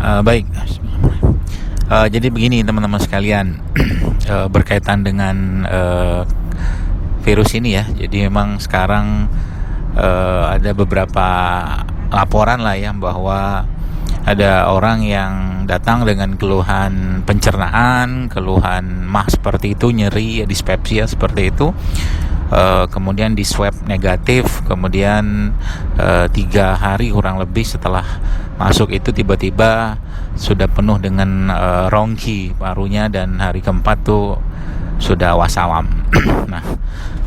Baik. Jadi begini teman-teman sekalian, berkaitan dengan virus ini ya. Jadi memang sekarang ada beberapa laporan lah ya, bahwa ada orang yang datang dengan keluhan pencernaan, keluhan mah seperti itu, nyeri, dispepsia seperti itu. Kemudian di swab negatif, kemudian 3 hari kurang lebih setelah masuk itu tiba-tiba sudah penuh dengan rongki parunya, dan hari keempat tuh sudah wassalam. Nah,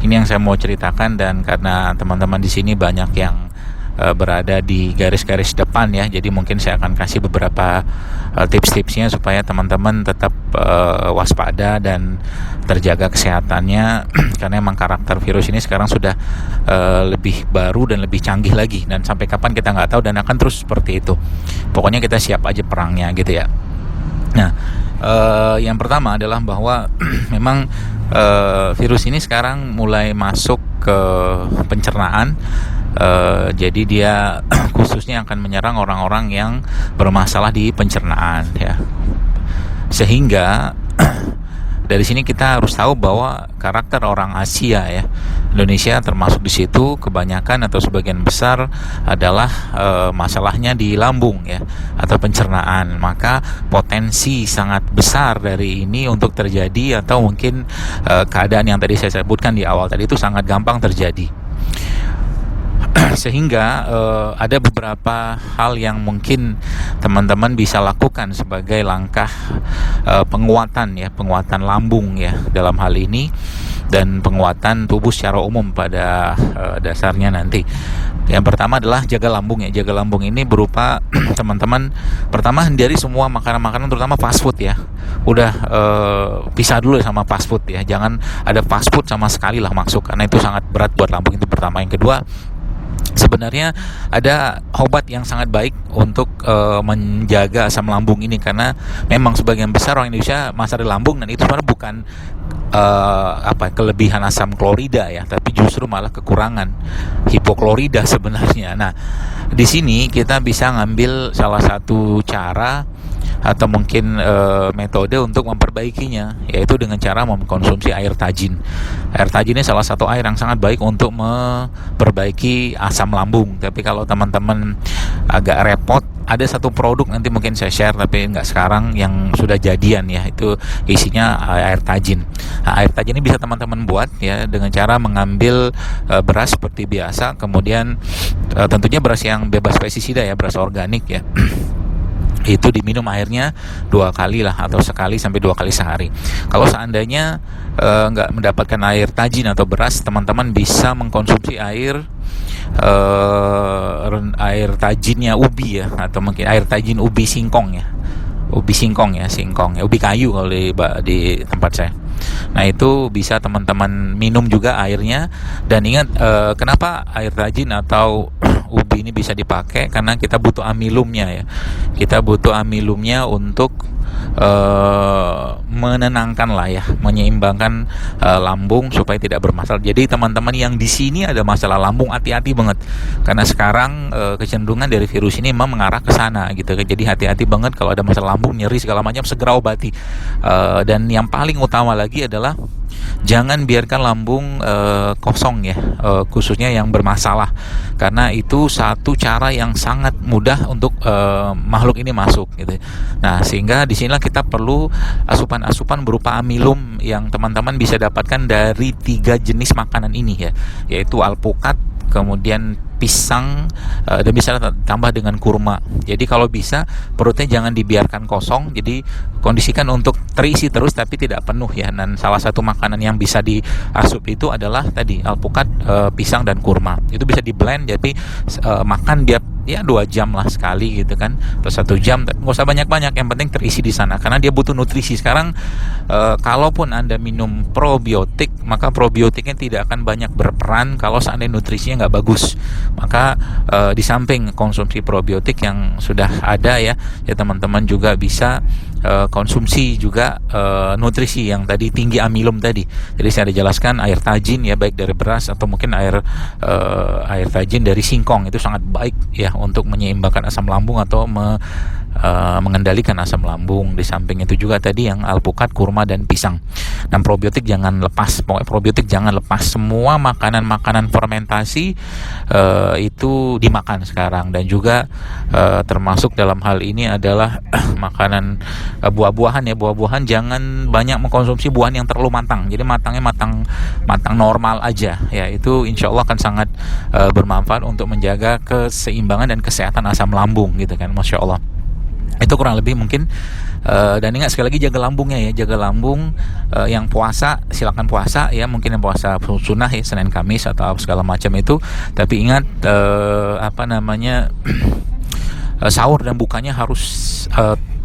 ini yang saya mau ceritakan, dan karena teman-teman di sini banyak yang berada di garis-garis depan ya, jadi mungkin saya akan kasih beberapa tips-tipsnya supaya teman-teman tetap waspada dan terjaga kesehatannya. Karena emang karakter virus ini sekarang sudah lebih baru dan lebih canggih lagi, dan sampai kapan kita nggak tahu, dan akan terus seperti itu. Pokoknya kita siap aja perangnya gitu ya. Nah, yang pertama adalah bahwa memang virus ini sekarang mulai masuk ke pencernaan. Jadi dia khususnya akan menyerang orang-orang yang bermasalah di pencernaan ya. Sehingga dari sini kita harus tahu bahwa karakter orang Asia ya, Indonesia termasuk di situ, kebanyakan atau sebagian besar adalah masalahnya di lambung ya, atau pencernaan. Maka potensi sangat besar dari ini untuk terjadi, atau mungkin keadaan yang tadi saya sebutkan di awal tadi itu sangat gampang terjadi. Sehingga ada beberapa hal yang mungkin teman-teman bisa lakukan sebagai langkah penguatan lambung ya dalam hal ini, dan penguatan tubuh secara umum pada dasarnya nanti. Yang pertama adalah jaga lambung ya. Jaga lambung ini berupa teman-teman, pertama hindari semua makanan-makanan terutama fast food ya. Udah pisah dulu sama fast food ya. Jangan ada fast food sama sekali lah masuk, karena itu sangat berat buat lambung, itu pertama. Yang kedua, sebenarnya ada obat yang sangat baik untuk menjaga asam lambung ini, karena memang sebagian besar orang Indonesia masalah di lambung, dan itu sebenarnya bukan kelebihan asam klorida ya, tapi justru malah kekurangan hipoklorida sebenarnya. Nah, di sini kita bisa ngambil salah satu cara atau mungkin metode untuk memperbaikinya, yaitu dengan cara mengkonsumsi air tajin. Air tajin ini salah satu air yang sangat baik untuk memperbaiki asam lambung. Tapi kalau teman-teman agak repot, ada satu produk nanti mungkin saya share, tapi nggak sekarang, yang sudah jadian ya, itu isinya air tajin. Nah, air tajin ini bisa teman-teman buat ya dengan cara mengambil beras seperti biasa, kemudian tentunya beras yang bebas pestisida ya, beras organik ya. Itu diminum airnya 2 kali lah, atau sekali sampai 2 kali sehari. Kalau seandainya nggak mendapatkan air tajin atau beras, teman-teman bisa mengkonsumsi air tajinnya ubi ya, atau mungkin air tajin ubi singkong ya, ubi kayu kalau di tempat saya. Nah, itu bisa teman-teman minum juga airnya. Dan ingat, kenapa air tajin atau ubi ini bisa dipakai, karena kita butuh amilumnya ya. Kita butuh amilumnya untuk menenangkan lah ya, menyeimbangkan lambung supaya tidak bermasalah. Jadi teman-teman yang di sini ada masalah lambung, hati-hati banget, karena sekarang kecenderungan dari virus ini memang mengarah ke sana gitu. Jadi hati-hati banget kalau ada masalah lambung, nyeri segala macam, segera obati. Dan yang paling utama lagi adalah jangan biarkan lambung kosong ya, khususnya yang bermasalah, karena itu satu cara yang sangat mudah untuk makhluk ini masuk gitu. Nah, sehingga disinilah kita perlu asupan-asupan berupa amilum yang teman-teman bisa dapatkan dari 3 jenis makanan ini ya, yaitu alpukat, kemudian pisang, dan bisa tambah dengan kurma. Jadi kalau bisa perutnya jangan dibiarkan kosong, jadi kondisikan untuk terisi terus tapi tidak penuh ya. Dan salah satu makanan yang bisa diasup itu adalah tadi alpukat, pisang dan kurma. Itu bisa di blend, jadi makan dia ya 2 jam lah sekali gitu kan, atau 1 jam, nggak usah banyak-banyak, yang penting terisi di sana, karena dia butuh nutrisi. Sekarang kalaupun Anda minum probiotik, maka probiotiknya tidak akan banyak berperan kalau seandainya nutrisinya nggak bagus. Maka di samping konsumsi probiotik yang sudah ada ya teman-teman juga bisa konsumsi juga nutrisi yang tadi tinggi amilum tadi. Jadi saya ada jelaskan air tajin ya, baik dari beras atau mungkin air tajin dari singkong, itu sangat baik ya untuk menyeimbangkan asam lambung atau mengendalikan asam lambung. Di samping itu juga tadi yang alpukat, kurma dan pisang. Dan probiotik jangan lepas. Pokoknya probiotik jangan lepas. Semua makanan-makanan fermentasi itu dimakan sekarang, dan juga termasuk dalam hal ini adalah makanan buah-buahan ya. Buah-buahan jangan banyak mengkonsumsi buah yang terlalu matang. Jadi matang normal aja ya. Itu insya Allah akan sangat bermanfaat untuk menjaga keseimbangan dan kesehatan asam lambung gitu kan. Masya Allah. Itu kurang lebih mungkin. Dan ingat sekali lagi, jaga lambungnya ya, jaga lambung. Yang puasa silakan puasa ya, mungkin yang puasa sunnah ya, Senin Kamis atau segala macam itu. Tapi ingat sahur dan bukanya harus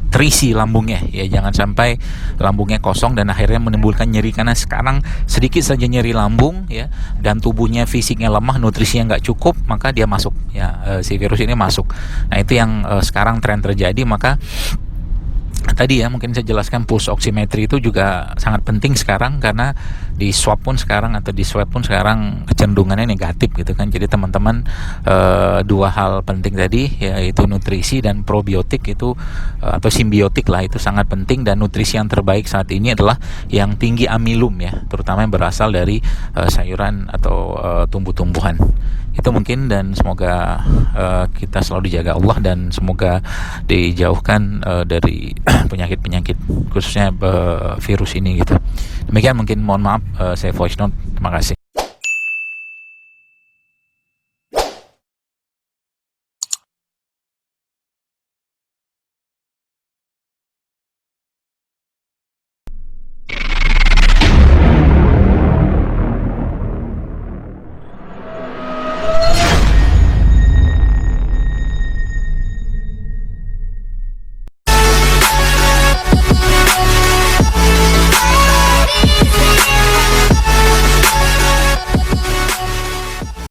terisi lambungnya ya, jangan sampai lambungnya kosong dan akhirnya menimbulkan nyeri, karena sekarang sedikit saja nyeri lambung ya, dan tubuhnya fisiknya lemah, nutrisinya nggak cukup, maka dia masuk ya, si virus ini masuk. Nah itu yang sekarang tren terjadi. Maka tadi ya mungkin saya jelaskan, pulse oximetry itu juga sangat penting sekarang, karena di swab pun sekarang kecenderungannya negatif gitu kan. Jadi teman-teman, dua hal penting tadi yaitu nutrisi dan probiotik itu atau simbiotik lah, itu sangat penting. Dan nutrisi yang terbaik saat ini adalah yang tinggi amilum ya, terutama yang berasal dari sayuran atau tumbuh-tumbuhan. Itu mungkin, dan semoga kita selalu dijaga Allah, dan semoga dijauhkan dari penyakit-penyakit khususnya virus ini gitu. Demikian mungkin, mohon maaf saya voice note. Terima kasih.